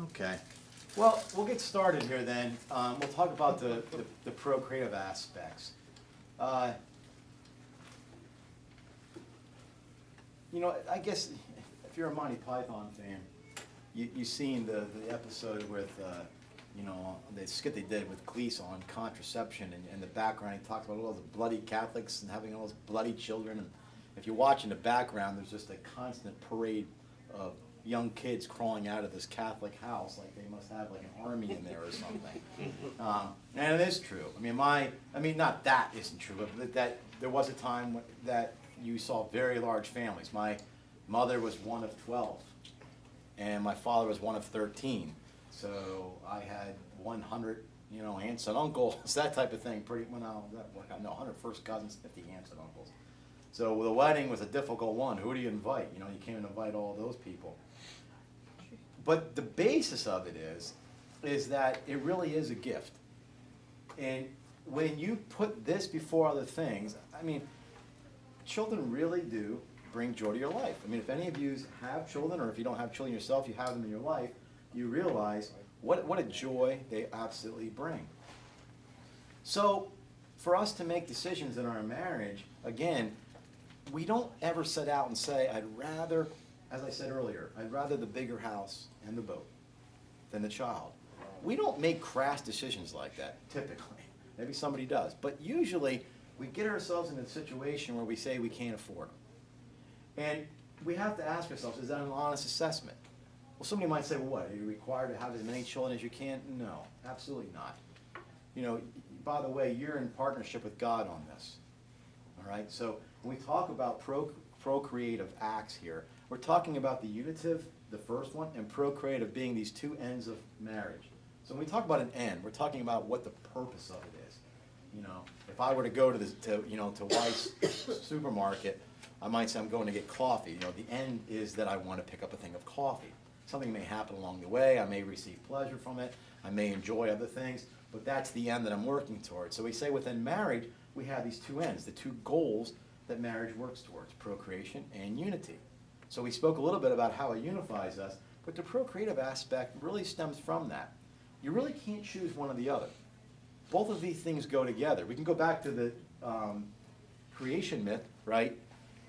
Okay. Well, we'll get started here then. We'll talk about the procreative aspects. You know, I guess if you're a Monty Python fan, you've seen the episode with, you know, the skit they did with Cleese on contraception, and in the background he talks about all those bloody Catholics and having all those bloody children. And if you watch in the background, there's just a constant parade of young kids crawling out of this Catholic house like they must have like an army in there or something. And it is true. I mean, not that isn't true, but that there was a time that you saw very large families. My mother was one of 12, and my father was one of 13. So I had 100, you know, aunts and uncles, that type of thing. Pretty well, no, that worked out. No, 100 first cousins, 50 aunts and uncles. So the wedding was a difficult one. Who do you invite? You know, you can't invite all those people. But the basis of it is that it really is a gift. And when you put this before other things, I mean, children really do bring joy to your life. I mean, if any of you have children, or if you don't have children yourself, you have them in your life, you realize what a joy they absolutely bring. So for us to make decisions in our marriage, again, we don't ever set out and say, I'd rather, as I said earlier, I'd rather the bigger house and the boat than the child. We don't make crass decisions like that, typically. Maybe somebody does. But usually, we get ourselves in a situation where we say we can't afford them. And we have to ask ourselves, is that an honest assessment? Well, somebody might say, well, what, are you required to have as many children as you can? No, absolutely not. You know, by the way, you're in partnership with God on this. All right? So when we talk about procreative acts here, we're talking about the unitive, the first one, and procreative being these two ends of marriage. So when we talk about an end, we're talking about what the purpose of it is. You know, if I were to go to Weis supermarket, I might say I'm going to get coffee. You know, the end is that I want to pick up a thing of coffee. Something may happen along the way. I may receive pleasure from it. I may enjoy other things, but that's the end that I'm working towards. So we say within marriage, we have these two ends, the two goals that marriage works towards, procreation and unity. So we spoke a little bit about how it unifies us, but the procreative aspect really stems from that. You really can't choose one or the other. Both of these things go together. We can go back to the creation myth, right?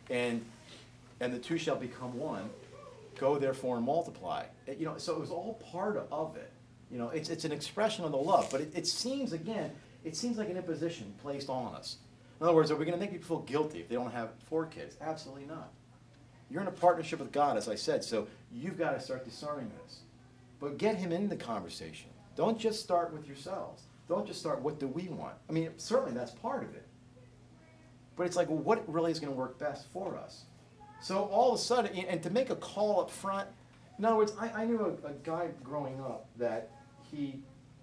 And the two shall become one. Go therefore and multiply. You know, so it was all part of it. You know, it's an expression of the love, but it seems, again, it seems like an imposition placed on us. In other words, are we going to make people feel guilty if they don't have 4 kids? Absolutely not. You're in a partnership with God, as I said, so you've got to start discerning this. But get him in the conversation. Don't just start with yourselves. Don't just start, what do we want? I mean, certainly that's part of it. But it's like, well, what really is going to work best for us? So all of a sudden, and to make a call up front, in other words, I knew a guy growing up that he,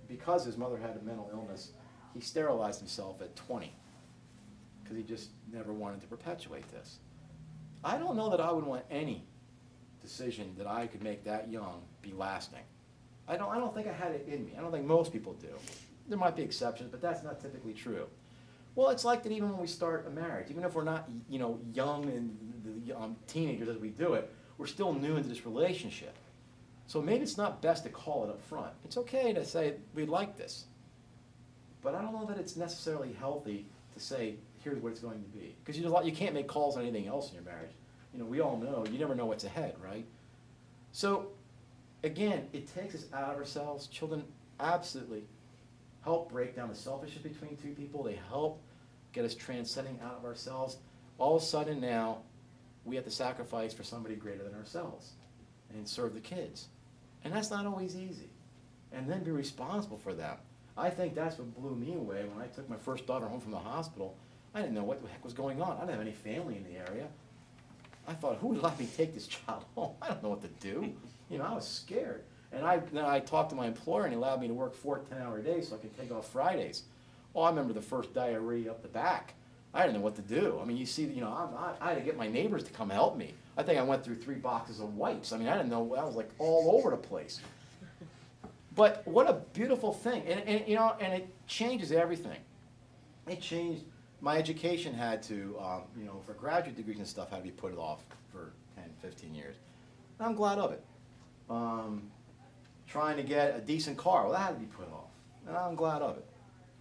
because his mother had a mental illness, he sterilized himself at 20 because he just never wanted to perpetuate this. I don't know that I would want any decision that I could make that young be lasting. I don't think I had it in me. I don't think most people do. There might be exceptions, but that's not typically true. Well, it's like that even when we start a marriage, even if we're not, you know, young and teenagers as we do it, we're still new into this relationship. So maybe it's not best to call it up front. It's okay to say, we like this. But I don't know that it's necessarily healthy to say, here's what it's going to be. Because you can't make calls on anything else in your marriage. You know, we all know, you never know what's ahead, right? So, again, it takes us out of ourselves. Children absolutely help break down the selfishness between two people. They help get us transcending out of ourselves. All of a sudden now, we have to sacrifice for somebody greater than ourselves and serve the kids. And that's not always easy. And then be responsible for them. I think that's what blew me away when I took my first daughter home from the hospital. I didn't know what the heck was going on. I didn't have any family in the area. I thought, who would let me take this child home? I don't know what to do. You know, I was scared. And then I talked to my employer, and he allowed me to work 4 10-hour days so I could take off Fridays. Oh, I remember the first diarrhea up the back. I didn't know what to do. I mean, you see, you know, I had to get my neighbors to come help me. I think I went through 3 boxes of wipes. I mean, I didn't know. I was like all over the place. But what a beautiful thing. And you know, and it changes everything. It changed. My education had to, you know, for graduate degrees and stuff, had to be put off for 10, 15 years. And I'm glad of it. trying to get a decent car. Well, that had to be put off, and I'm glad of it.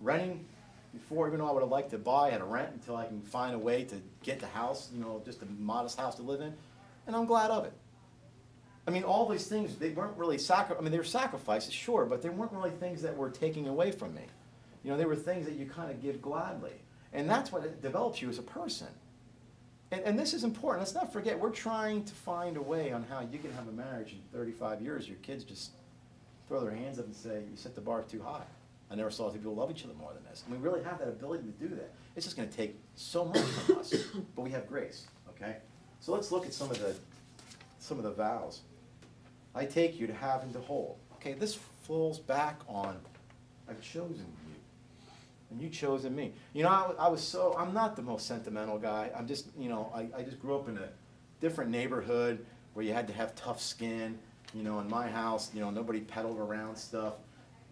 Renting before, even though I would have liked to buy, I had to rent until I can find a way to get the house, you know, just a modest house to live in, and I'm glad of it. I mean, all these things, they weren't really I mean, they were sacrifices, sure, but they weren't really things that were taking away from me. You know, they were things that you kind of give gladly. And that's what it develops you as a person. And this is important. Let's not forget, we're trying to find a way on how you can have a marriage in 35 years. Your kids just throw their hands up and say, you set the bar too high. I never saw two people love each other more than this. And we really have that ability to do that. It's just going to take so much from us, but we have grace, okay? So let's look at some of the vows. I take you to have and to hold. Okay, this falls back on, I've chosen you, and you chosen me. You know, I'm not the most sentimental guy. I'm just, you know, I just grew up in a different neighborhood where you had to have tough skin. You know, in my house, you know, nobody peddled around stuff.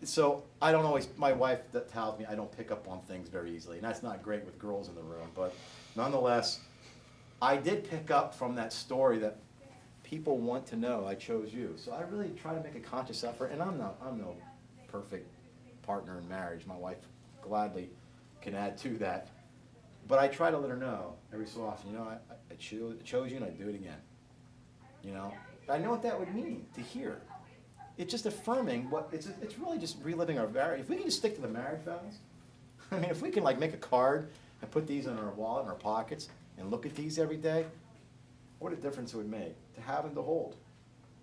So I don't always, my wife that tells me I don't pick up on things very easily, and that's not great with girls in the room, but nonetheless, I did pick up from that story that people want to know I chose you. So I really try to make a conscious effort, and I'm no perfect partner in marriage. My wife gladly can add to that, but I try to let her know every so often, you know, I chose you and I'd do it again. You know, I know what that would mean to hear. It's just affirming what, it's really just reliving our marriage. If we can just stick to the marriage vows, I mean, if we can like make a card and put these in our wallet, in our pockets, and look at these every day, what a difference it would make to have and to hold.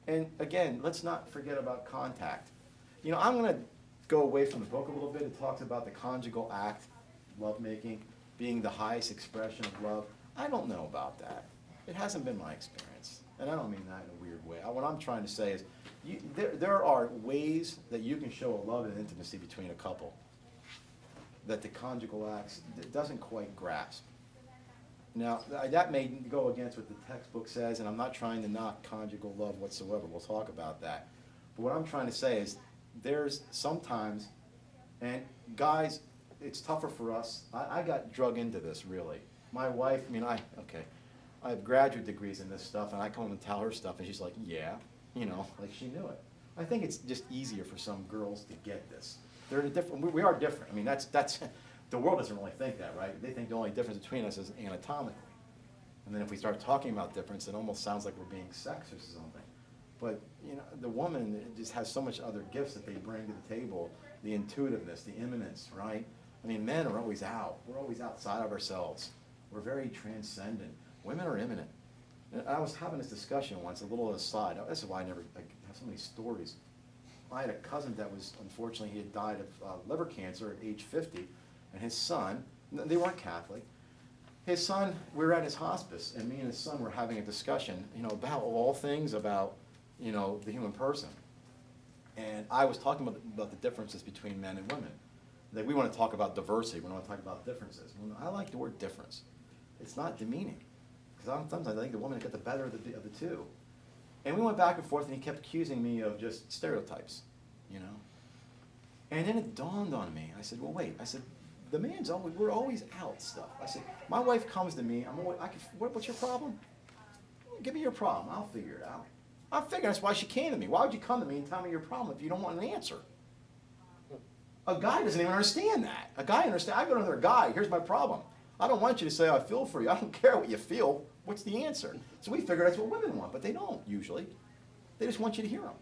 And again, let's not forget about contact. You know, I'm going to go away from the book a little bit. It talks about the conjugal act, lovemaking, being the highest expression of love. I don't know about that. It hasn't been my experience. And I don't mean that in a weird way. What I'm trying to say is, there are ways that you can show a love and intimacy between a couple that the conjugal act doesn't quite grasp. Now, that may go against what the textbook says, and I'm not trying to knock conjugal love whatsoever. We'll talk about that. But what I'm trying to say is there's sometimes, and guys, it's tougher for us. I got drug into this, really. My wife, I mean, I have graduate degrees in this stuff, and I come home and tell her stuff, and she's like, yeah. You know, like she knew it. I think it's just easier for some girls to get this. They're different. We are different. I mean, that's the world doesn't really think that, right? They think the only difference between us is anatomically. And then if we start talking about difference, it almost sounds like we're being sexist or something. But you know, the woman just has so much other gifts that they bring to the table: the intuitiveness, the immanence, right? I mean, men are always out. We're always outside of ourselves. We're very transcendent. Women are immanent. I was having this discussion once, a little aside. This is why I have so many stories. I had a cousin that was, unfortunately, he had died of liver cancer at age 50, and his son, they weren't Catholic, his son, we were at his hospice, and me and his son were having a discussion, you know, about all things about, you know, the human person. And I was talking about the differences between men and women. That we want to talk about diversity, we want to talk about differences. Well, I like the word difference. It's not demeaning. Because sometimes I think the woman got the better of the two. And we went back and forth, and he kept accusing me of just stereotypes, you know. And then it dawned on me. I said, well, wait. I said, the man's always, we're always out stuff. I said, my wife comes to me, what's your problem? Give me your problem, I'll figure it out. I'm figuring that's why she came to me. Why would you come to me and tell me your problem if you don't want an answer? A guy doesn't even understand that. A guy understands, I go to another guy, here's my problem. I don't want you to say, I feel for you. I don't care what you feel. What's the answer? So we figure that's what women want, but they don't usually. They just want you to hear them.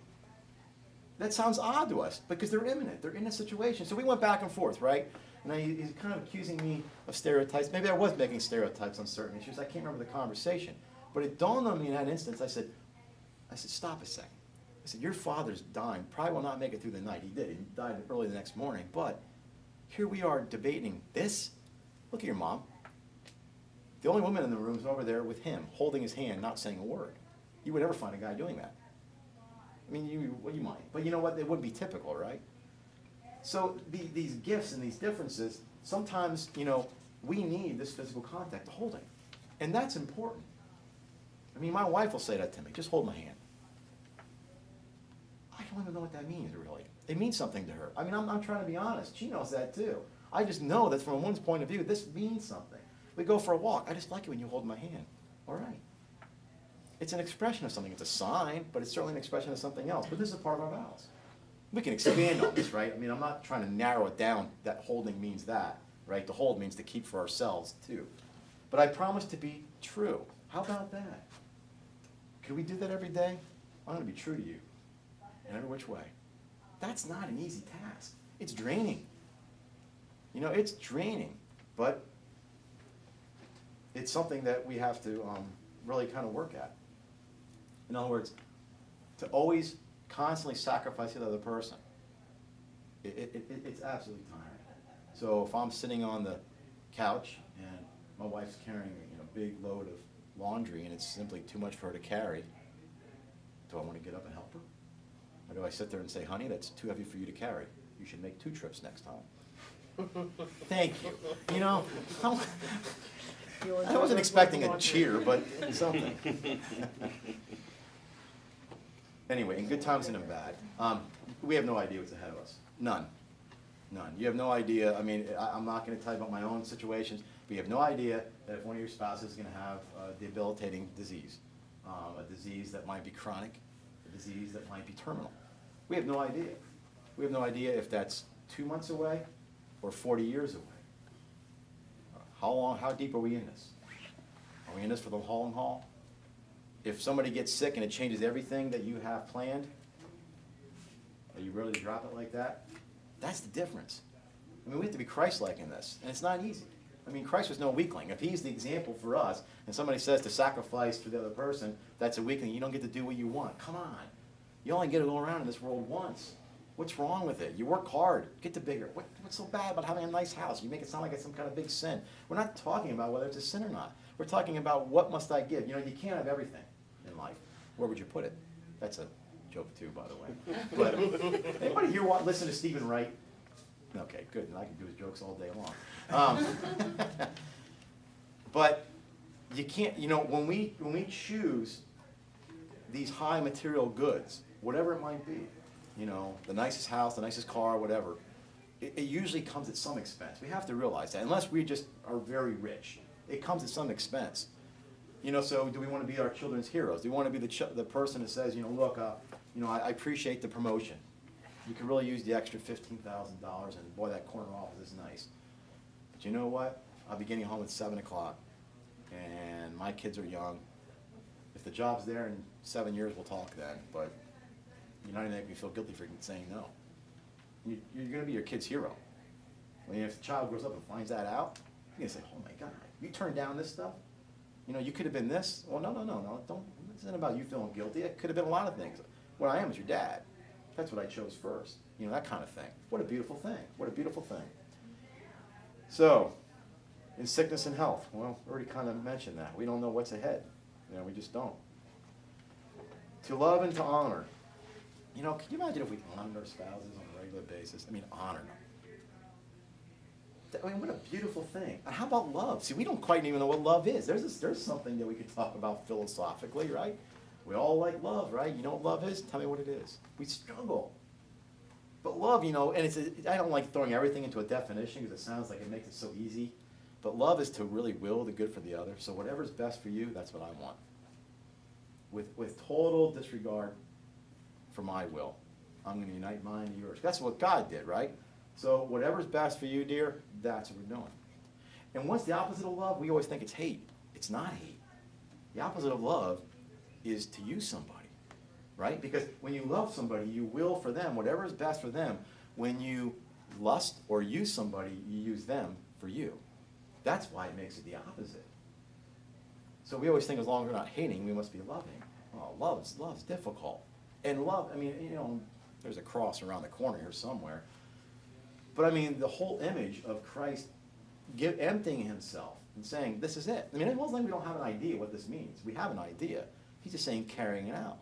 That sounds odd to us because they're imminent. They're in a situation. So we went back and forth, right? And he's kind of accusing me of stereotypes. Maybe I was making stereotypes on certain issues. I can't remember the conversation. But it dawned on me in that instance. I said, stop a second. I said, your father's dying. Probably will not make it through the night. He did. He died early the next morning. But here we are debating this. Look at your mom. The only woman in the room is over there with him, holding his hand, not saying a word. You would never find a guy doing that. I mean, you might. But you know what? It would be typical, right? So these gifts and these differences, sometimes, you know, we need this physical contact, the holding. And that's important. I mean, my wife will say that to me, just hold my hand. I don't even know what that means, really. It means something to her. I mean, I'm trying to be honest. She knows that, too. I just know that from a woman's point of view, this means something. We go for a walk. I just like it when you hold my hand. All right. It's an expression of something. It's a sign, but it's certainly an expression of something else. But this is part of our vows. We can expand on this, right? I mean, I'm not trying to narrow it down that holding means that, right? To hold means to keep for ourselves too. But I promise to be true. How about that? Could we do that every day? I'm going to be true to you in every which way. That's not an easy task. It's draining. You know, it's draining, but it's something that we have to really kind of work at. In other words, to always constantly sacrifice the other person, it's absolutely tiring. So if I'm sitting on the couch and my wife's carrying a big load of laundry and it's simply too much for her to carry, do I want to get up and help her? Or do I sit there and say, honey, that's too heavy for you to carry. You should make 2 trips next time. Thank you. You know, I wasn't expecting a cheer, but something. Anyway, in good times and in bad, we have no idea what's ahead of us. None. None. You have no idea. I mean, I'm not going to tell you about my own situations, but you have no idea that if one of your spouses is going to have a debilitating disease, a disease that might be chronic, a disease that might be terminal. We have no idea. We have no idea if that's 2 months away or 40 years away. How long, how deep are we in this? Are we in this for the long haul? If somebody gets sick and it changes everything that you have planned, are you ready to drop it like that? That's the difference. I mean, we have to be Christ-like in this, and it's not easy. I mean, Christ was no weakling. If he's the example for us, and somebody says to sacrifice for the other person, that's a weakling. You don't get to do what you want. Come on. You only get to go around in this world once. What's wrong with it? You work hard. Get the bigger. What's so bad about having a nice house? You make it sound like it's some kind of big sin. We're not talking about whether it's a sin or not. We're talking about what must I give. You know, you can't have everything in life. Where would you put it? That's a joke too, by the way. But anybody here listen to Stephen Wright? Okay, good. And I can do his jokes all day long. But you can't. You know, when we choose these high material goods, whatever it might be, you know, the nicest house, the nicest car, whatever, it usually comes at some expense. We have to realize that. Unless we just are very rich, it comes at some expense. You know, so do we want to be our children's heroes? Do we want to be the person that says, you know, look, you know, I appreciate the promotion. You can really use the extra $15,000, and boy, that corner office is nice. But you know what? I'll be getting home at 7 o'clock, and my kids are young. If the job's there in 7 years, we'll talk then. But you're not going to make me feel guilty for saying no. You're going to be your kid's hero. I mean, if the child grows up and finds that out, you're going to say, oh my God, you turned down this stuff? You know, you could have been this. Well, no, don't. This isn't about you feeling guilty. It could have been a lot of things. What I am is your dad. That's what I chose first. You know, that kind of thing. What a beautiful thing. What a beautiful thing. So, in sickness and health, well, I already kind of mentioned that. We don't know what's ahead. You know, we just don't. To love and to honor. You know, can you imagine if we honored our spouses on a regular basis? I mean, honor them. I mean, what a beautiful thing. And how about love? See, we don't quite even know what love is. There's something that we could talk about philosophically, right? We all like love, right? You know what love is? Tell me what it is. We struggle. But love, you know, and I don't like throwing everything into a definition because it sounds like it makes it so easy. But love is to really will the good for the other. So whatever's best for you, that's what I want. With total disregard for my will. I'm going to unite mine to yours. That's what God did, right? So whatever's best for you, dear, that's what we're doing. And what's the opposite of love? We always think it's hate. It's not hate. The opposite of love is to use somebody, right? Because when you love somebody, you will for them, whatever is best for them. When you lust or use somebody, you use them for you. That's why it makes it the opposite. So we always think as long as we're not hating, we must be loving. Oh, love's difficult. And love, I mean, you know, there's a cross around the corner here somewhere. But I mean, the whole image of Christ emptying himself and saying, this is it. I mean, it wasn't like we don't have an idea what this means. We have an idea. He's just saying carrying it out.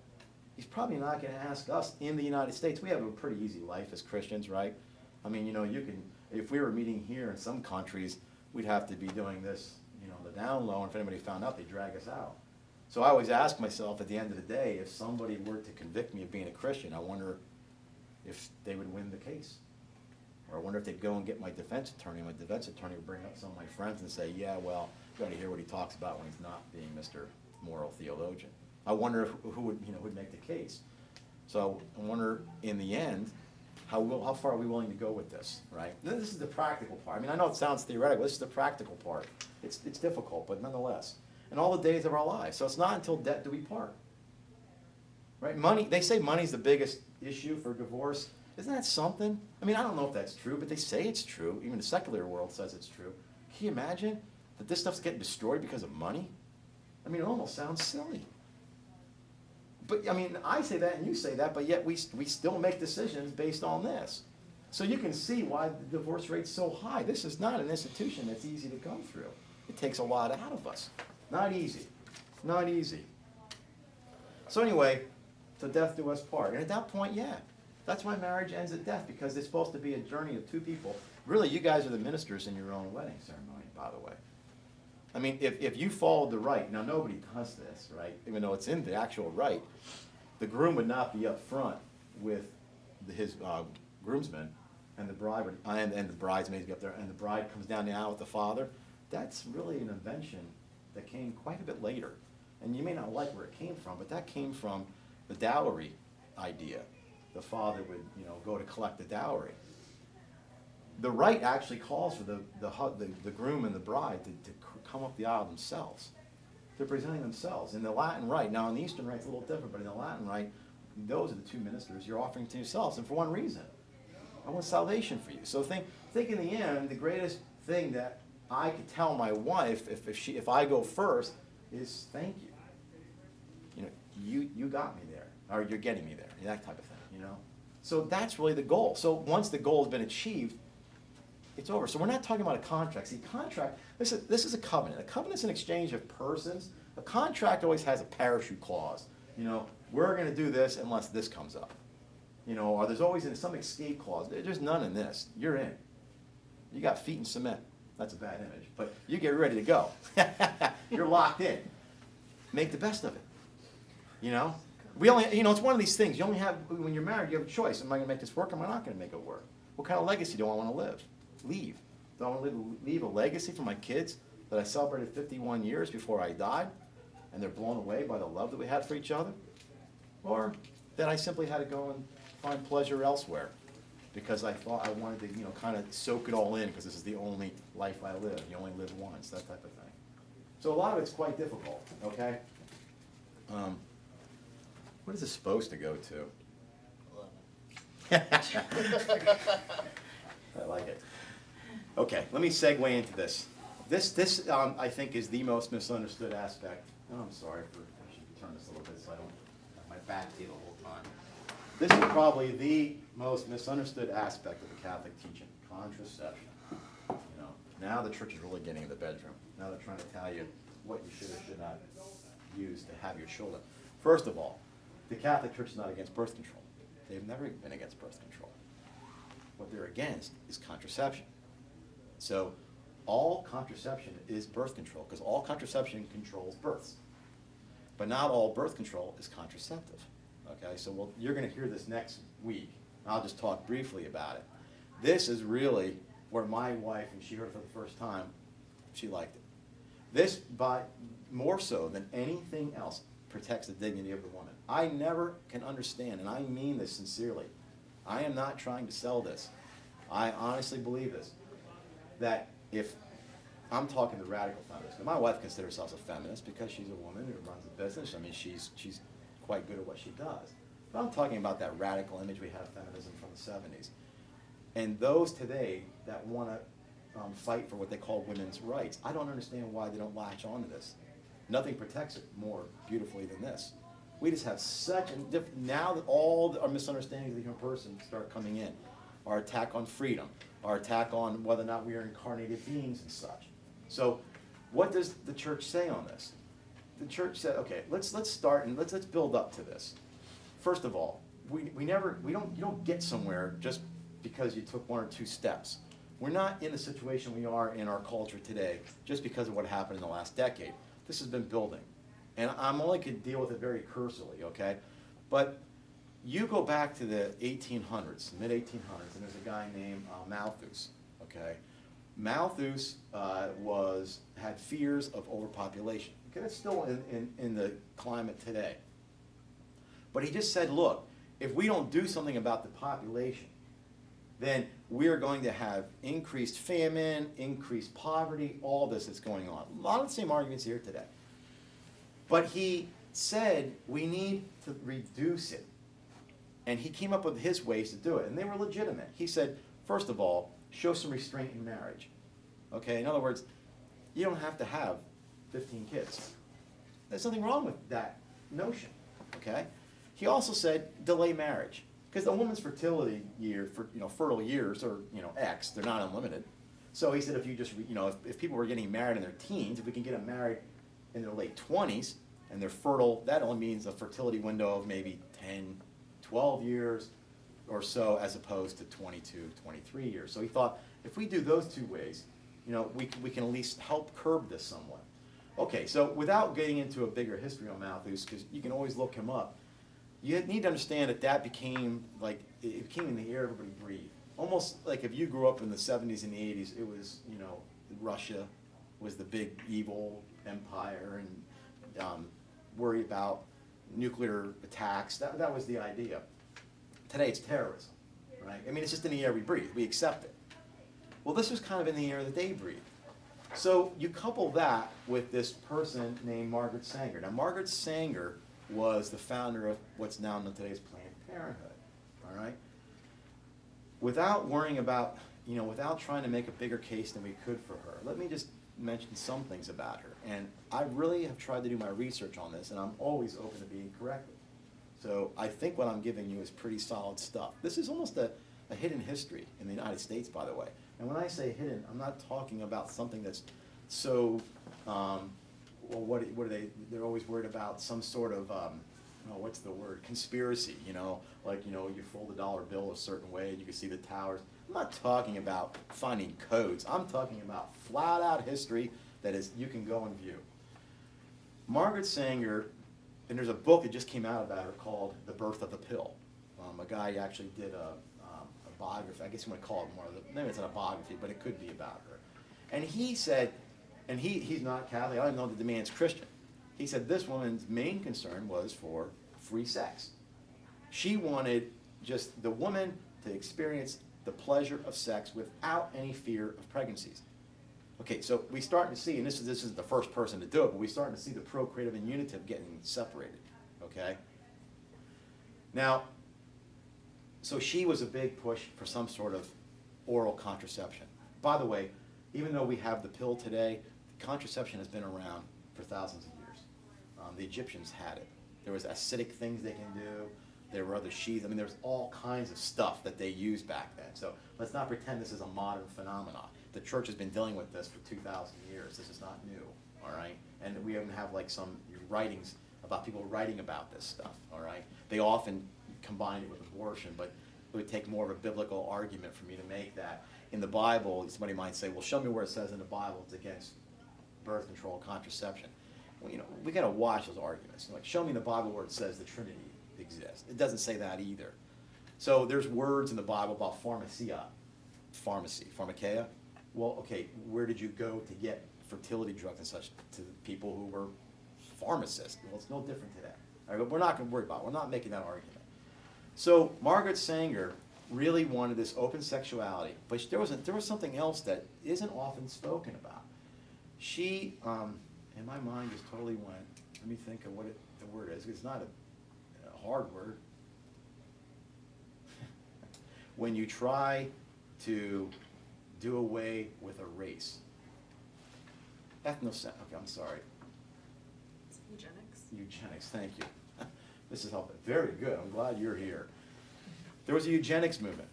He's probably not going to ask us in the United States. We have a pretty easy life as Christians, right? I mean, you know, you can, if we were meeting here in some countries, we'd have to be doing this, you know, the down low, and if anybody found out, they'd drag us out. So I always ask myself at the end of the day, if somebody were to convict me of being a Christian, I wonder if they would win the case. Or I wonder if they'd go and get my defense attorney. My defense attorney would bring up some of my friends and say, yeah, well, you got to hear what he talks about when he's not being Mr. Moral Theologian. I wonder who would, you know, would make the case. So I wonder, in the end, How far are we willing to go with this, right? This is the practical part. I mean, I know it sounds theoretical. This is the practical part. It's difficult, but nonetheless. And all the days of our lives. So it's not until death do we part. Right? Money, they say money's the biggest issue for divorce. Isn't that something? I mean, I don't know if that's true, but they say it's true. Even the secular world says it's true. Can you imagine that this stuff's getting destroyed because of money? I mean, it almost sounds silly. But, I mean, I say that and you say that, but yet we still make decisions based on this. So you can see why the divorce rate's so high. This is not an institution that's easy to come through. It takes a lot out of us. Not easy. Not easy. So anyway, to death do us part. And at that point, yeah, that's why marriage ends at death, because it's supposed to be a journey of two people. Really, you guys are the ministers in your own wedding ceremony, by the way. I mean, if you followed the rite, now nobody does this, right? Even though it's in the actual rite, the groom would not be up front with his groomsmen, and the bride would, and the bridesmaids be up there, and the bride comes down the aisle with the father. That's really an invention that came quite a bit later. And you may not like where it came from, but that came from the dowry idea. The father would, go to collect the dowry. The rite actually calls for the groom and the bride to come up the aisle themselves. They're presenting themselves. In the Latin rite, now in the Eastern rite it's a little different, but in the Latin rite, those are the two ministers you're offering to yourselves, and for one reason. I want salvation for you. So think in the end, the greatest thing that I could tell my wife if I go first is thank you. You got me there, or you're getting me there, that type of thing, So that's really the goal. So once the goal has been achieved, it's over. So we're not talking about a contract. See, contract, this is a covenant. A covenant is an exchange of persons. A contract always has a parachute clause. We're going to do this unless this comes up. Or there's always some escape clause. There's none in this. You're in. You got feet in cement. That's a bad image. But you get ready to go. You're locked in. Make the best of it. We only, it's one of these things. You only have, when you're married, you have a choice. Am I going to make this work? Am I not going to make it work? What kind of legacy do I want to leave? Do I want to leave a legacy for my kids that I celebrated 51 years before I died, and they're blown away by the love that we had for each other? Or that I simply had to go and find pleasure elsewhere because I thought I wanted to, kind of soak it all in because this is the only life I live. You only live once, that type of thing. So a lot of it's quite difficult, okay? What is this supposed to go to? 11. I like it. Okay, let me segue into this. This I think, is the most misunderstood aspect. Oh, I'm sorry I should turn this a little bit so I don't have my back to you the whole time. This is probably the most misunderstood aspect of the Catholic teaching, contraception. Now the church is really getting in the bedroom. Now they're trying to tell you what you should or should not use to have your children. First of all, the Catholic Church is not against birth control. They've never been against birth control. What they're against is contraception. So all contraception is birth control, because all contraception controls births. But not all birth control is contraceptive. Okay, so you're going to hear this next week. I'll just talk briefly about it. This is really where my wife, and she heard it for the first time, she liked it. This, by more so than anything else, protects the dignity of the woman. I never can understand, and I mean this sincerely. I am not trying to sell this. I honestly believe this, that if I'm talking to radical feminists, my wife considers herself a feminist because she's a woman who runs a business. I mean, she's quite good at what she does. But I'm talking about that radical image we had of feminism from the 70s. And those today that want to fight for what they call women's rights, I don't understand why they don't latch onto this. Nothing protects it more beautifully than this. We just have such a different, now that all our misunderstandings of the human person start coming in, our attack on freedom, our attack on whether or not we are incarnated beings and such. So what does the church say on this? The church said, okay, let's start and let's build up to this. First of all, you don't get somewhere just because you took one or two steps. We're not in the situation we are in our culture today just because of what happened in the last decade. This has been building. And I'm only going to deal with it very cursorily, okay? But you go back to the 1800s, mid-1800s, and there's a guy named Malthus, okay? Malthus had fears of overpopulation. Okay, that's still in the climate today. But he just said, look, if we don't do something about the population, then we're going to have increased famine, increased poverty, all this that's going on. A lot of the same arguments here today. But he said we need to reduce it. And he came up with his ways to do it, and they were legitimate. He said, first of all, show some restraint in marriage. Okay, in other words, you don't have to have 15 kids. There's nothing wrong with that notion, okay? He also said delay marriage, because a woman's fertility year, fertile years are, X, they're not unlimited. So he said if you just, if people were getting married in their teens, if we can get them married in their late 20s, and they're fertile, that only means a fertility window of maybe 10, 12 years or so, as opposed to 22, 23 years. So he thought, if we do those two ways, we can at least help curb this somewhat. Okay, so without getting into a bigger history on Malthus, because you can always look him up, you need to understand that became it became in the air everybody breathed. Almost like if you grew up in the 70s and the 80s, it was, Russia was the big evil empire, and worry about nuclear attacks. That was the idea. Today it's terrorism, right? I mean, it's just in the air we breathe. We accept it. Well, this was kind of in the air that they breathed. So you couple that with this person named Margaret Sanger. Now, Margaret Sanger was the founder of what's now known today as Planned Parenthood, all right? Without worrying about, without trying to make a bigger case than we could for her, let me just mention some things about her. And I really have tried to do my research on this, and I'm always open to being corrected. So I think what I'm giving you is pretty solid stuff. This is almost a hidden history in the United States, by the way. And when I say hidden, I'm not talking about something that's so, what are they, they're always worried about some sort of, what's the word, conspiracy, like, you fold a dollar bill a certain way and you can see the towers. I'm not talking about finding codes. I'm talking about flat out history that is, you can go and view. Margaret Sanger, and there's a book that just came out about her called The Birth of the Pill. A guy actually did a biography, I guess you want to call it more, maybe it's not a biography, but it could be about her. And he said, and he's not Catholic, I don't know that the man's Christian. He said this woman's main concern was for free sex. She wanted just the woman to experience the pleasure of sex without any fear of pregnancies. Okay, so we start to see, and this is the first person to do it, but we start to see the procreative and unitive getting separated, okay? Now, so she was a big push for some sort of oral contraception. By the way, even though we have the pill today, contraception has been around for thousands of years. The Egyptians had it. There was acidic things they can do. There were other sheaths. I mean, there's all kinds of stuff that they used back then. So let's not pretend this is a modern phenomenon. The church has been dealing with this for 2,000 years. This is not new, all right? And we even have like some writings about people writing about this stuff, all right? They often combine it with abortion, but it would take more of a biblical argument for me to make that. In the Bible, somebody might say, well, show me where it says in the Bible it's against birth control, contraception. Well, we got to watch those arguments. Like, show me in the Bible where it says the Trinity exists. It doesn't say that either. So there's words in the Bible about pharmacia, pharmakeia. Well, okay, where did you go to get fertility drugs and such to people who were pharmacists? Well, it's no different today. All right, but we're not going to worry about it. We're not making that argument. So Margaret Sanger really wanted this open sexuality, but there was something else that isn't often spoken about. She, and my mind just totally went, let me think of what the word is. It's not a hard word. When you try to do away with a race. Okay, I'm sorry. It's eugenics. Eugenics, thank you. This is helpful. Very good. I'm glad you're here. There was a eugenics movement.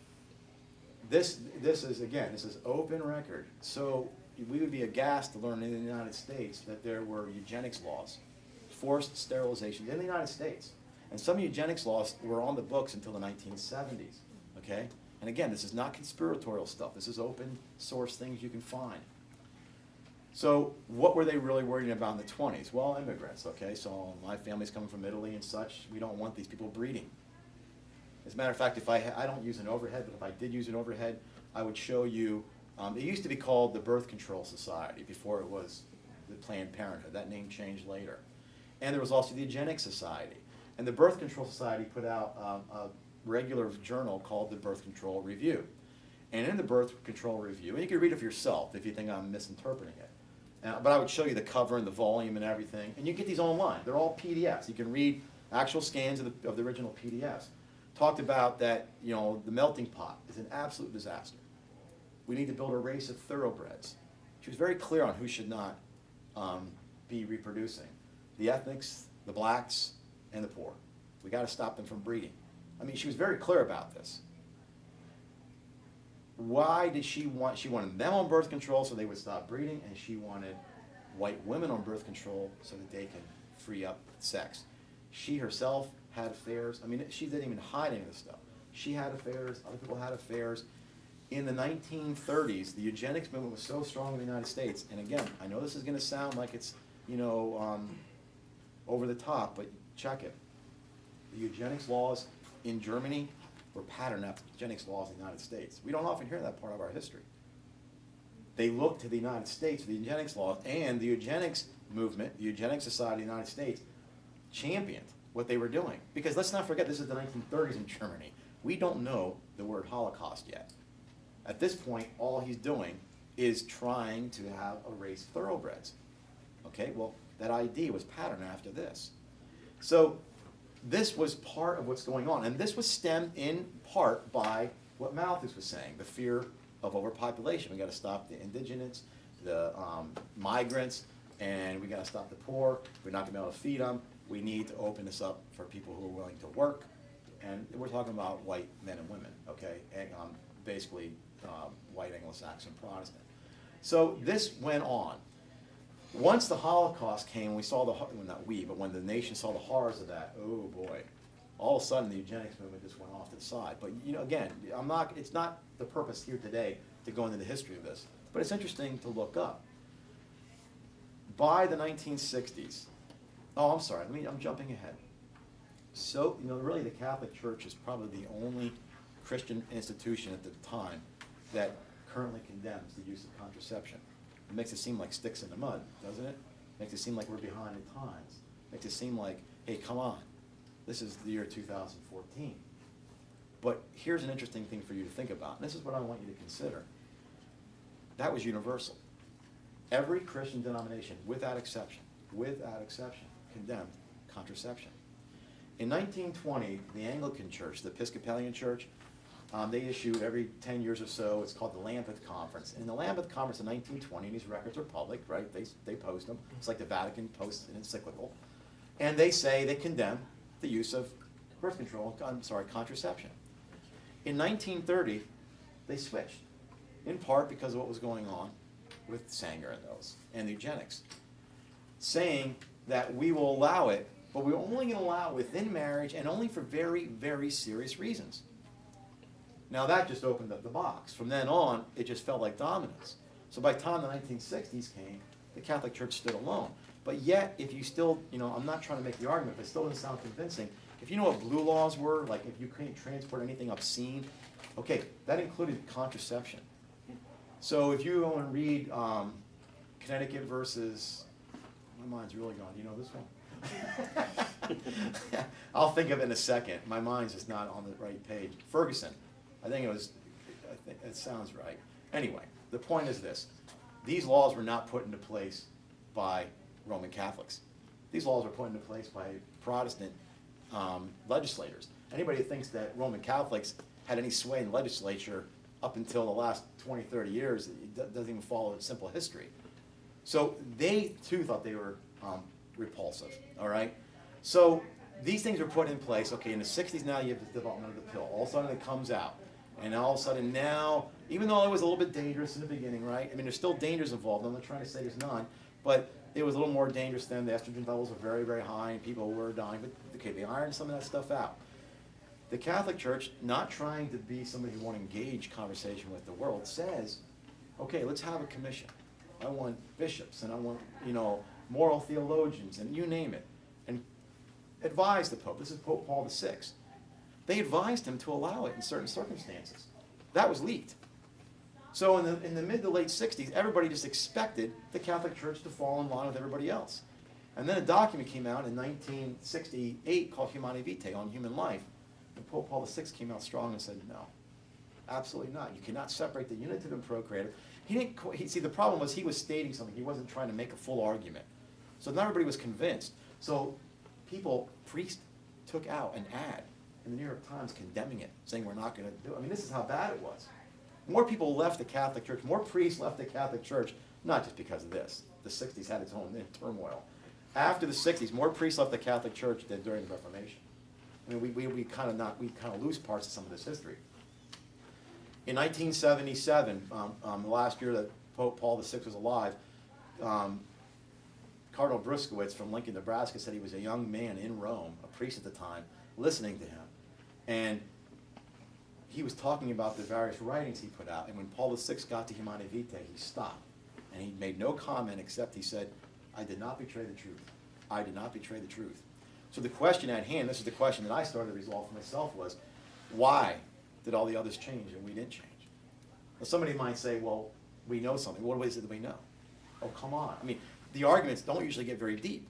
This is open record. So we would be aghast to learn in the United States that there were eugenics laws, forced sterilization in the United States. And some eugenics laws were on the books until the 1970s, okay? And again, this is not conspiratorial stuff. This is open source things you can find. So what were they really worried about in the 20s? Well, immigrants, okay? So my family's coming from Italy and such. We don't want these people breeding. As a matter of fact, if I don't use an overhead, but if I did use an overhead, I would show you, it used to be called the Birth Control Society before it was the Planned Parenthood. That name changed later. And there was also the Eugenics Society. And the Birth Control Society put out a regular journal called the Birth Control Review. And in the birth control review, and you can read it for yourself if you think I'm misinterpreting it, but I would show you the cover and the volume and everything, and you get these online. They're all PDFs. You can read actual scans of the original PDFs. Talked about that, you know, the melting pot is an absolute disaster. We need to build a race of thoroughbreds. She was very clear on who should not be reproducing. The ethnics, the blacks, and the poor. We got to stop them from breeding. I mean, she was very clear about this. Why did she wanted them on birth control so they would stop breeding, and she wanted white women on birth control so that they can free up sex. She herself had affairs. I mean, she didn't even hide any of this stuff. She had affairs, other people had affairs. In the 1930s, the eugenics movement was so strong in the United States, and again, I know this is going to sound like it's, you know, over the top, but check it. The eugenics laws in Germany were patterned after eugenics laws in the United States. We don't often hear that part of our history. They looked to the United States for the eugenics laws, and the eugenics movement, the Eugenics Society of the United States, championed what they were doing. Because let's not forget, this is the 1930s in Germany. We don't know the word Holocaust yet. At this point, all he's doing is trying to have a race of thoroughbreds. Okay, well, that ID was patterned after this. So this was part of what's going on, and this was stemmed in part by what Malthus was saying, the fear of overpopulation. We got to stop the indigenous, the migrants, and we got to stop the poor. We're not going to be able to feed them. We need to open this up for people who are willing to work, and we're talking about white men and women, okay, and basically white Anglo-Saxon Protestant. So this went on. Once the Holocaust came, we saw well, not we, but when the nation saw the horrors of that, oh boy, all of a sudden the eugenics movement just went off to the side. But you know, again, it's not the purpose here today to go into the history of this, but it's interesting to look up. By the 1960s, oh, I'm sorry, I'm jumping ahead. So, you know, really the Catholic Church is probably the only Christian institution at the time that currently condemns the use of contraception. It makes it seem like sticks in the mud, doesn't it? Makes it seem like we're behind in times. Makes it seem like, hey, come on, this is the year 2014. But here's an interesting thing for you to think about, and this is what I want you to consider. That was universal. Every Christian denomination, without exception, condemned contraception. In 1920, the Anglican Church, the Episcopalian Church, they issue every 10 years or so, it's called the Lambeth Conference. In the Lambeth Conference in 1920, and these records are public, right? They post them. It's like the Vatican posts an encyclical. And they say they condemn the use of birth control, contraception. In 1930, they switched, in part because of what was going on with Sanger and those, and the eugenics, saying that we will allow it, but we're only going to allow it within marriage and only for very, very serious reasons. Now that just opened up the box. From then on, it just felt like dominoes. So by the time the 1960s came, the Catholic Church stood alone. But yet, if you still, you know, I'm not trying to make the argument, but it still doesn't sound convincing. If you know what blue laws were, like if you couldn't transport anything obscene, okay, that included contraception. So if you go and read Connecticut versus, my mind's really gone, do you know this one? I'll think of it in a second. My mind's just not on the right page. Ferguson. I think it sounds right. Anyway, the point is this. These laws were not put into place by Roman Catholics. These laws were put into place by Protestant legislators. Anybody who thinks that Roman Catholics had any sway in the legislature up until the last 20, 30 years, it doesn't even follow simple history. So they too thought they were repulsive, all right? So these things were put in place. Okay, in the 60s now you have the development of the pill. All of a sudden it comes out. And all of a sudden now, even though it was a little bit dangerous in the beginning, right? I mean, there's still dangers involved. I'm not trying to say there's none. But it was a little more dangerous then. The estrogen levels were very, very high and people were dying. But okay, they ironed some of that stuff out. The Catholic Church, not trying to be somebody who won't engage conversation with the world, says, okay, let's have a commission. I want bishops and I want, you know, moral theologians and you name it. And advise the Pope. This is Pope Paul VI. They advised him to allow it in certain circumstances. That was leaked. So in the mid to late 60s, everybody just expected the Catholic Church to fall in line with everybody else. And then a document came out in 1968 called Humanae Vitae, on human life. And Pope Paul VI came out strong and said, no, Absolutely not. You cannot separate the unitive and procreative. He didn't. See, the problem was he was stating something. He wasn't trying to make a full argument. So not everybody was convinced. So priests took out an ad in the New York Times condemning it, saying we're not going to do it. I mean, this is how bad it was. More people left the Catholic Church. More priests left the Catholic Church, not just because of this. The 60s had its own turmoil. After the 60s, more priests left the Catholic Church than during the Reformation. I mean, we kind of lose parts of some of this history. In 1977, the last year that Pope Paul VI was alive, Cardinal Bruskowitz from Lincoln, Nebraska, said he was a young man in Rome, a priest at the time, listening to him. And he was talking about the various writings he put out. And when Paul VI got to Humanae Vitae, he stopped. And he made no comment except he said, I did not betray the truth. I did not betray the truth. So the question at hand, this is the question that I started to resolve for myself, was why did all the others change and we didn't change? Well, somebody might say, well, we know something. What is it that we know? Oh, come on. I mean, the arguments don't usually get very deep.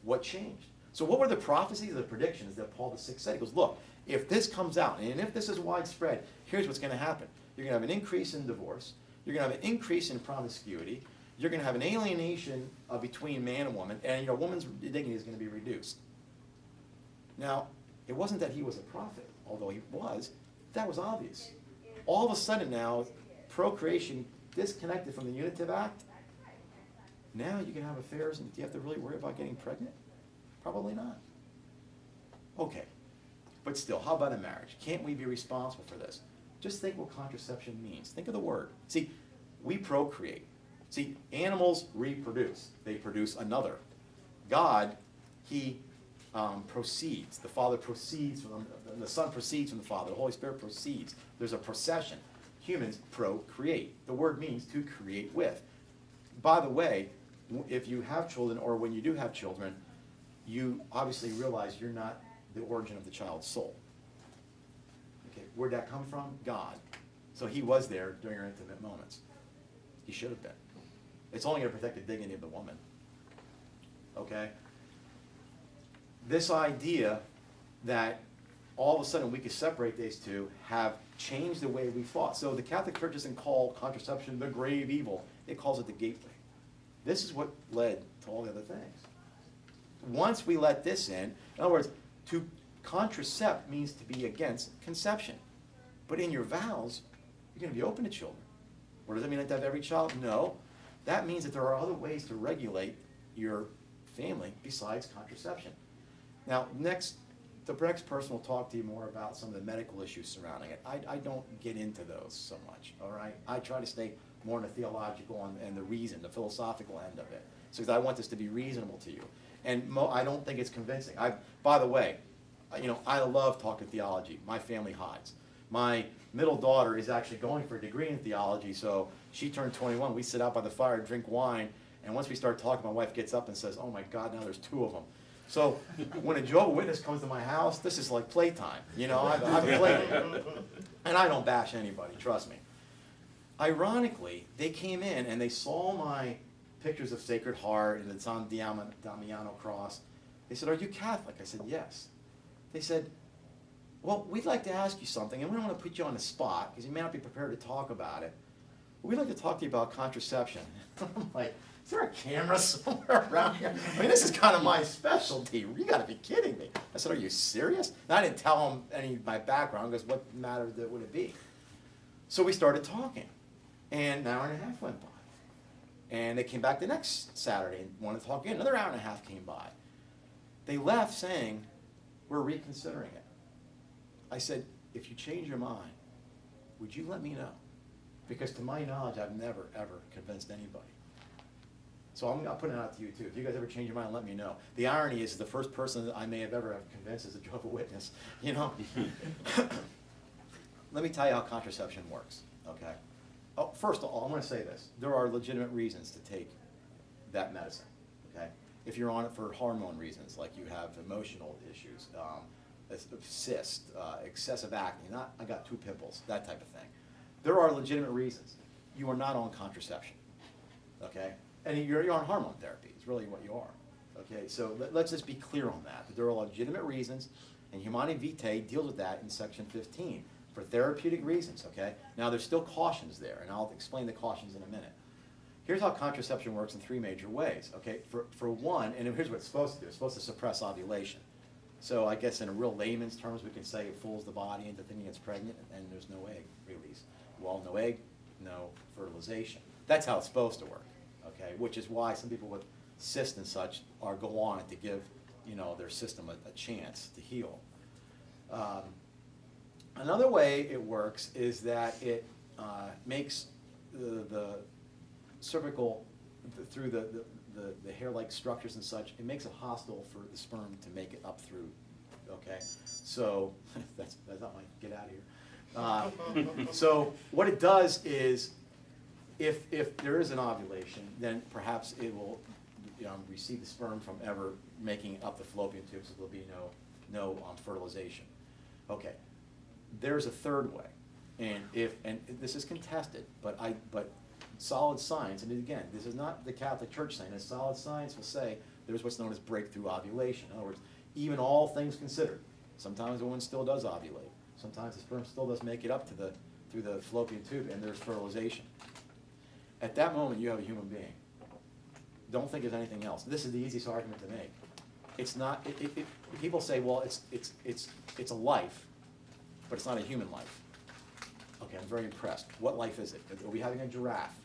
What changed? So what were the prophecies, the predictions that Paul VI said? He goes, look, if this comes out, and if this is widespread, here's what's going to happen. You're going to have an increase in divorce. You're going to have an increase in promiscuity. You're going to have an alienation between man and woman, and your woman's dignity is going to be reduced. Now, it wasn't that he was a prophet, although he was. That was obvious. All of a sudden now, procreation disconnected from the unitive act. Now you can have affairs, and do you have to really worry about getting pregnant? Probably not. Okay. But still, how about a marriage? Can't we be responsible for this? Just think what contraception means. Think of the word. See, we procreate. See, animals reproduce. They produce another. God, he proceeds. The Father proceeds from the Son proceeds from the Father. The Holy Spirit proceeds. There's a procession. Humans procreate. The word means to create with. By the way, if you have children, or when you do have children, you obviously realize you're not the origin of the child's soul. Okay, where'd that come from? God. So he was there during our intimate moments. He should have been. It's only going to protect the dignity of the woman. Okay? This idea that all of a sudden we could separate these two have changed the way we thought. So the Catholic Church doesn't call contraception the grave evil. It calls it the gateway. This is what led to all the other things. Once we let this in other words, to contracept means to be against conception. But in your vows, you're going to be open to children. What does that mean, to have every child? No. That means that there are other ways to regulate your family besides contraception. Now, the next person will talk to you more about some of the medical issues surrounding it. I don't get into those so much, all right? I try to stay more in the theological and the reason, the philosophical end of it. So I want this to be reasonable to you. And I don't think it's convincing. By the way, I love talking theology. My family hides. My middle daughter is actually going for a degree in theology, so she turned 21. We sit out by the fire, drink wine, and once we start talking, my wife gets up and says, oh my God, now there's two of them. So when a Jehovah's Witness comes to my house, this is like playtime. I've played it. And I don't bash anybody, trust me. Ironically, they came in and they saw my pictures of Sacred Heart and the San Damiano cross. They said, are you Catholic? I said, yes. They said, well, we'd like to ask you something, and we don't want to put you on the spot because you may not be prepared to talk about it. But we'd like to talk to you about contraception. I'm like, is there a camera somewhere around here? I mean, this is kind of my specialty. You got to be kidding me. I said, are you serious? And I didn't tell them any of my background because what matter would it be? So we started talking, and an hour and a half went by. And they came back the next Saturday and wanted to talk again. Another hour and a half came by. They left saying, we're reconsidering it. I said, if you change your mind, would you let me know? Because to my knowledge, I've never, ever convinced anybody. So I'm putting it out to you too. If you guys ever change your mind, let me know. The irony is the first person that I may have ever convinced is a Jehovah's Witness. Let me tell you how contraception works, okay? Oh, first of all, I want to say this. There are legitimate reasons to take that medicine, okay? If you're on it for hormone reasons, like you have emotional issues, a cyst, excessive acne, I got 2 pimples, that type of thing. There are legitimate reasons. You are not on contraception, okay? And you're on hormone therapy, is really what you are, okay? So let's just be clear on that. There are legitimate reasons, and Humanae Vitae deals with that in section 15. for therapeutic reasons, okay? Now, there's still cautions there, and I'll explain the cautions in a minute. Here's how contraception works in 3 major ways, okay? For one, and here's what it's supposed to do. It's supposed to suppress ovulation. So I guess in a real layman's terms, we can say it fools the body into thinking it's pregnant, and there's no egg release. Well, no egg, no fertilization. That's how it's supposed to work, okay? Which is why some people with cysts and such go on to give, you know, their system a chance to heal. Another way it works is that it makes the cervical, through the hair-like structures and such, it makes it hostile for the sperm to make it up through, okay? So, that's not my get out of here. So what it does is, if there is an ovulation, then perhaps it will receive the sperm from ever making it up the fallopian tube, so there'll be no fertilization. Okay, there's a third way, and this is contested, but solid science, and again, this is not the Catholic Church saying this, solid science will say there's what's known as breakthrough ovulation. In other words, even all things considered, sometimes a woman still does ovulate. Sometimes the sperm still does make it up to through the fallopian tube, and there's fertilization. At that moment, you have a human being. Don't think of anything else. This is the easiest argument to make. It's not. People say, well, it's a life, but it's not a human life. Okay, I'm very impressed. What life is it? Are we having a giraffe?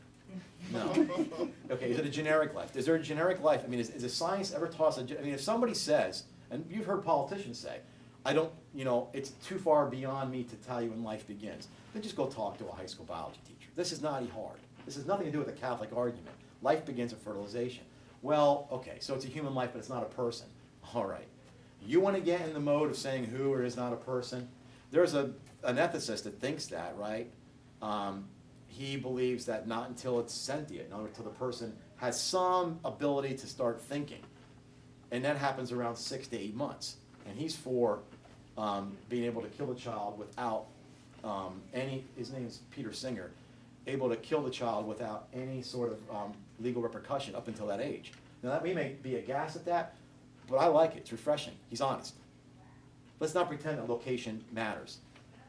No. Okay, is it a generic life? Is there a generic life? I mean, is a science ever taught us? I mean, if somebody says, and you've heard politicians say, it's too far beyond me to tell you when life begins, then just go talk to a high school biology teacher. This is not hard. This has nothing to do with the Catholic argument. Life begins at fertilization. Well, okay, so it's a human life, but it's not a person. All right. You want to get in the mode of saying who or is not a person? There's an ethicist that thinks that, right? He believes that not until it's sentient, in other words, until the person has some ability to start thinking. And that happens around 6 to 8 months. And he's for being able to kill a child without his name's Peter Singer, able to kill the child without any sort of legal repercussion up until that age. Now, we may be aghast at that, but I like it. It's refreshing. He's honest. Let's not pretend that location matters.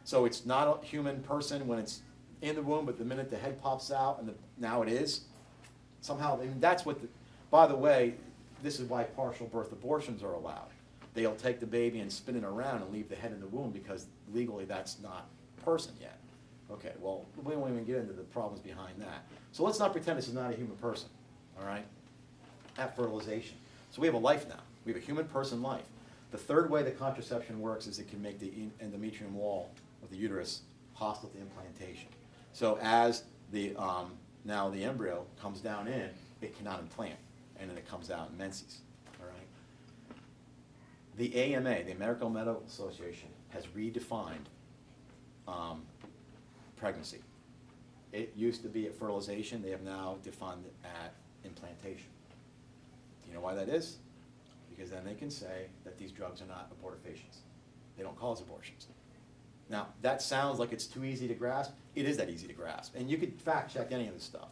So it's not a human person when it's in the womb, but the minute the head pops out, and now it is. Somehow, that's what by the way, this is why partial birth abortions are allowed. They'll take the baby and spin it around and leave the head in the womb because legally that's not a person yet. Okay, well, we won't even get into the problems behind that. So let's not pretend this is not a human person, all right, at fertilization. So we have a life now. We have a human person life. The third way that contraception works is it can make the endometrium wall of the uterus hostile to implantation. So as now the embryo comes down in, it cannot implant, and then it comes out in menses, all right? The AMA, the American Medical Association, has redefined pregnancy. It used to be at fertilization. They have now defined it at implantation. Do you know why that is? Because then they can say that these drugs are not abortifacients. They don't cause abortions. Now, that sounds like it's too easy to grasp. It is that easy to grasp. And you could fact check any of this stuff.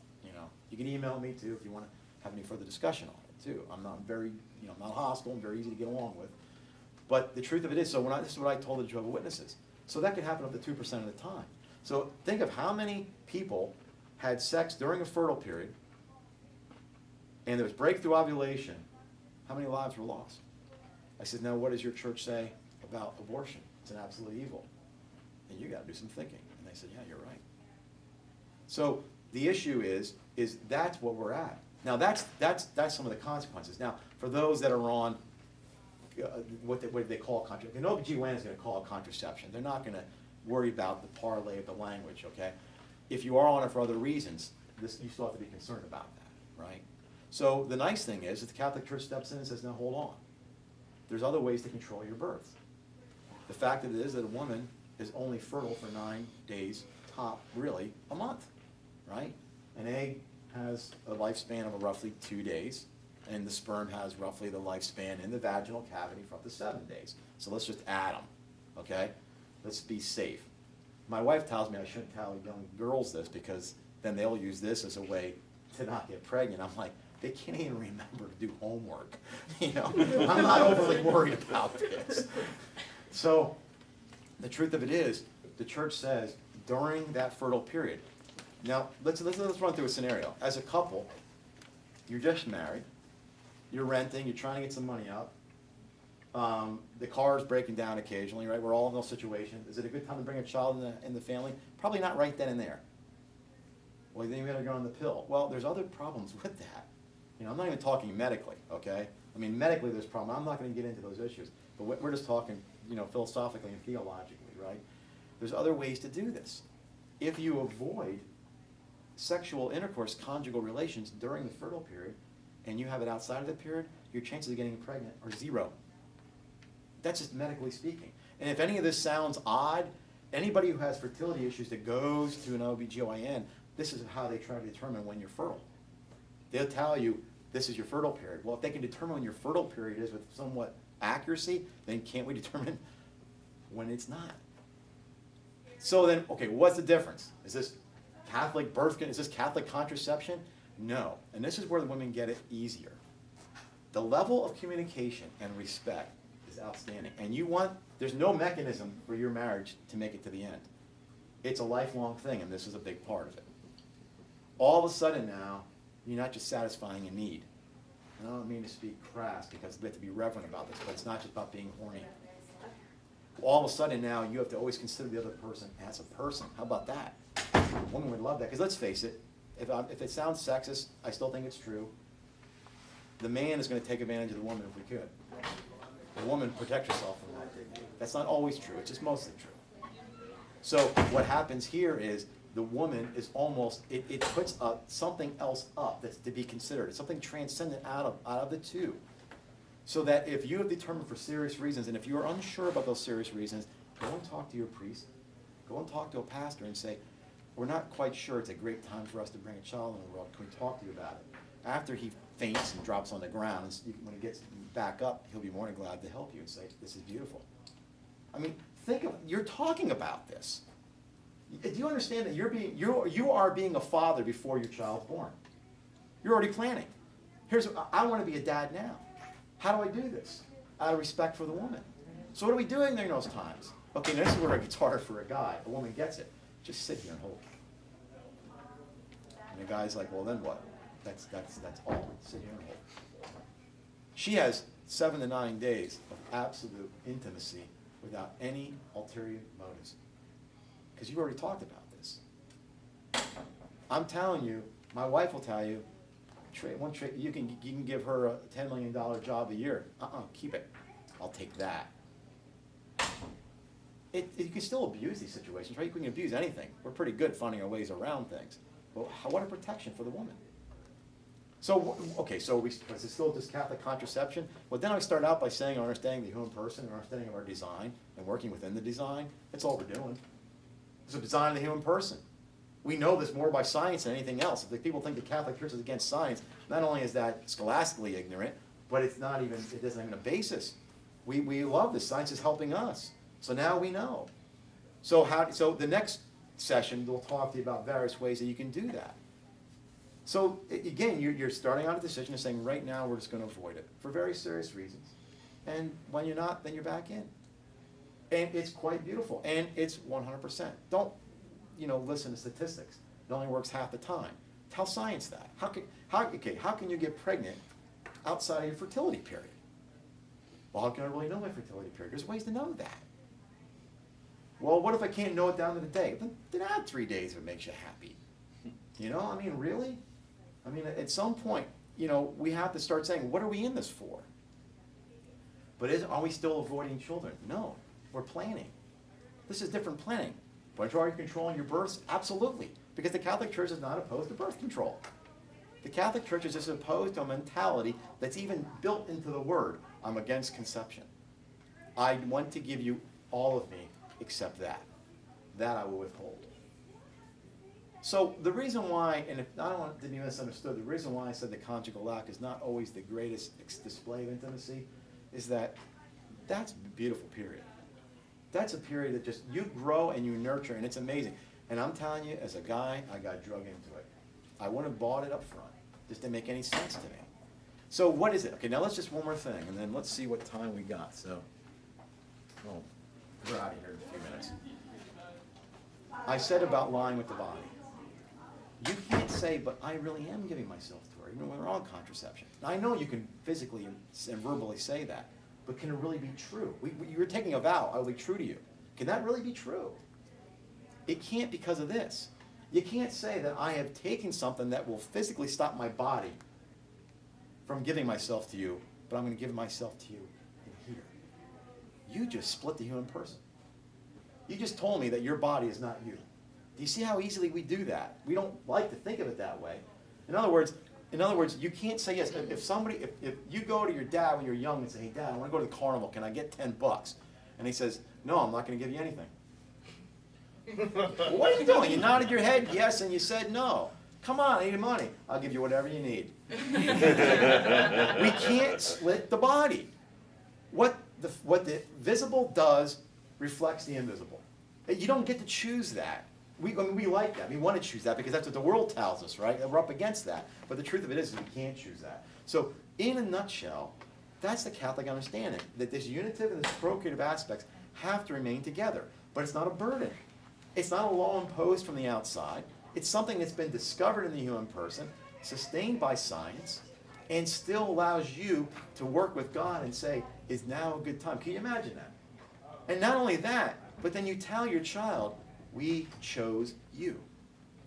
You can email me too if you want to have any further discussion on it too. I'm not I'm not hostile. I'm very easy to get along with. But the truth of it is, this is what I told the Jehovah's Witnesses. So that could happen up to 2% of the time. So think of how many people had sex during a fertile period, and there was breakthrough ovulation. How many lives were lost? I said, now what does your church say about abortion? It's an absolute evil. And you got to do some thinking. And they said, yeah, you're right. So the issue is that's what we're at. Now that's some of the consequences. Now for those that are on what they call contraception, an OBGYN is going to call it contraception. They're not going to worry about the parlay of the language, okay? If you are on it for other reasons, you still have to be concerned about that, right? So the nice thing is that the Catholic Church steps in and says, now hold on. There's other ways to control your birth. The fact of it is that a woman is only fertile for 9 days, top, really, a month, right? An egg has a lifespan of roughly 2 days, and the sperm has roughly the lifespan in the vaginal cavity for up to 7 days. So let's just add them, okay? Let's be safe. My wife tells me I shouldn't tell young girls this because then they'll use this as a way to not get pregnant. I'm like, they can't even remember to do homework. I'm not overly worried about this. So the truth of it is, the church says during that fertile period. Now, let's run through a scenario. As a couple, you're just married, you're renting, you're trying to get some money out. The car is breaking down occasionally, right? We're all in those situations. Is it a good time to bring a child in the family? Probably not right then and there. Well, then you gotta go on the pill. Well, there's other problems with that. You know, I'm not even talking medically, okay? I mean, medically there's problems. I'm not gonna get into those issues. But we're just talking, you know, philosophically and theologically, right? There's other ways to do this. If you avoid sexual intercourse, conjugal relations during the fertile period, and you have it outside of the period, your chances of getting pregnant are 0. That's just medically speaking. And if any of this sounds odd, anybody who has fertility issues that goes to an OBGYN, this is how they try to determine when you're fertile. They'll tell you, this is your fertile period. Well, if they can determine when your fertile period is with somewhat accuracy, then can't we determine when it's not? So then, okay, what's the difference? Is this Catholic birth, is this Catholic contraception? No. And this is where the women get it easier. The level of communication and respect is outstanding. And there's no mechanism for your marriage to make it to the end. It's a lifelong thing, and this is a big part of it. All of a sudden now, you're not just satisfying a need. And I don't mean to speak crass because we have to be reverent about this, but it's not just about being horny. All of a sudden now, you have to always consider the other person as a person. How about that? A woman would love that, because let's face it, if it sounds sexist, I still think it's true. The man is going to take advantage of the woman if we could. The woman protects herself from that. That's not always true, it's just mostly true. So what happens here is the woman is almost, it puts something else up that's to be considered. It's something transcendent out of the two. So that if you have determined for serious reasons, and if you are unsure about those serious reasons, go and talk to your priest. Go and talk to a pastor and say, we're not quite sure it's a great time for us to bring a child in the world. Can we talk to you about it? After he faints and drops on the ground, when he gets back up, he'll be more than glad to help you and say, this is beautiful. I mean, you're talking about this. Do you understand that you are being a father before your child's born? You're already planning. I want to be a dad now. How do I do this? Out of respect for the woman. So what are we doing during those times? Okay, this is where it gets harder for a guy. A woman gets it. Just sit here and hold. And the guy's like, well, then what? That's all. Sit here and hold. She has 7 to 9 days of absolute intimacy without any ulterior motives. Because you've already talked about this. I'm telling you, my wife will tell you, you can give her a $10 million job a year. Keep it. I'll take that. You can still abuse these situations, right? You can abuse anything. We're pretty good at finding our ways around things. Well, what a protection for the woman. So, okay, so is it still just Catholic contraception? Well, then I start out by saying understanding the human person, and understanding of our design, and working within the design. That's all we're doing. It's a design of the human person. We know this more by science than anything else. If people think the Catholic Church is against science, not only is that scholastically ignorant, but it doesn't have a basis. We love this. Science is helping us. So now we know. So the next session, we'll talk to you about various ways that you can do that. So again, you're starting on a decision and saying, right now we're just going to avoid it for very serious reasons. And when you're not, then you're back in. And it's quite beautiful. And it's 100%. Don't listen to statistics. It only works half the time. Tell science that. How can you get pregnant outside of your fertility period? Well, how can I really know my fertility period? There's ways to know that. Well, what if I can't know it down to the day? Then add 3 days if it makes you happy. I mean, really? I mean, at some point, we have to start saying, what are we in this for? But are we still avoiding children? No, we're planning. This is different planning. But are you controlling your births? Absolutely. Because the Catholic Church is not opposed to birth control. The Catholic Church is just opposed to a mentality that's even built into the word. I'm against conception. I want to give you all of me except that. That I will withhold. So the reason why, and I don't want it to be misunderstood, the reason why I said the conjugal act is not always the greatest display of intimacy is that's a beautiful period. That's a period that just you grow and you nurture, and it's amazing. And I'm telling you, as a guy, I got drug into it. I wouldn't have bought it up front. Just didn't make any sense to me. So what is it? Okay, now let's just one more thing, and then let's see what time we got. So, we're out of here in a few minutes. I said about lying with the body. You can't say, but I really am giving myself to her, even when we're on contraception. Now, I know you can physically and verbally say that, but can it really be true? You're taking a vow, I will be true to you. Can that really be true? It can't because of this. You can't say that I have taken something that will physically stop my body from giving myself to you, but I'm going to give myself to you in here. You just split the human person. You just told me that your body is not you. Do you see how easily we do that? We don't like to think of it that way. In other words, you can't say yes. If you go to your dad when you're young and say, hey, Dad, I want to go to the carnival. Can I get 10 bucks? And he says, no, I'm not going to give you anything. Well, what are you doing? You nodded your head yes, and you said no. Come on, I need money. I'll give you whatever you need. We can't split the body. What the visible does reflects the invisible. You don't get to choose that. I mean, we like that. We want to choose that because that's what the world tells us, right? We're up against that. But the truth of it is we can't choose that. So in a nutshell, that's the Catholic understanding, that this unitive and this procreative aspects have to remain together. But it's not a burden. It's not a law imposed from the outside. It's something that's been discovered in the human person, sustained by science, and still allows you to work with God and say, is now a good time? Can you imagine that? And not only that, but then you tell your child, we chose you.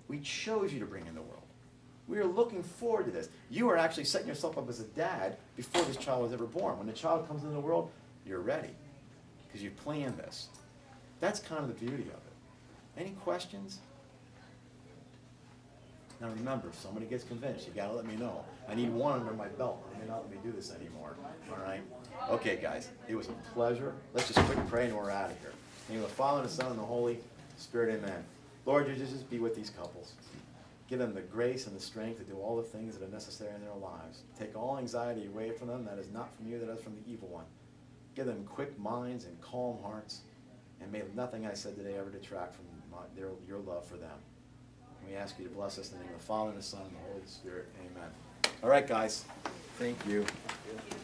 We chose you to bring in the world. We are looking forward to this. You are actually setting yourself up as a dad before this child was ever born. When the child comes into the world, you're ready because you planned this. That's kind of the beauty of it. Any questions? Now remember, if somebody gets convinced, you got to let me know. I need one under my belt. You're not letting me do this anymore. All right? Okay, guys. It was a pleasure. Let's just quick pray and we're out of here. In the name of the Father, and the Son, and the Holy Spirit, amen. Lord, you just be with these couples. Give them the grace and the strength to do all the things that are necessary in their lives. Take all anxiety away from them that is not from you, that is from the evil one. Give them quick minds and calm hearts. And may nothing I said today ever detract from your love for them. We ask you to bless us in the name of the Father, and the Son, and the Holy Spirit. Amen. All right, guys. Thank you. Thank you.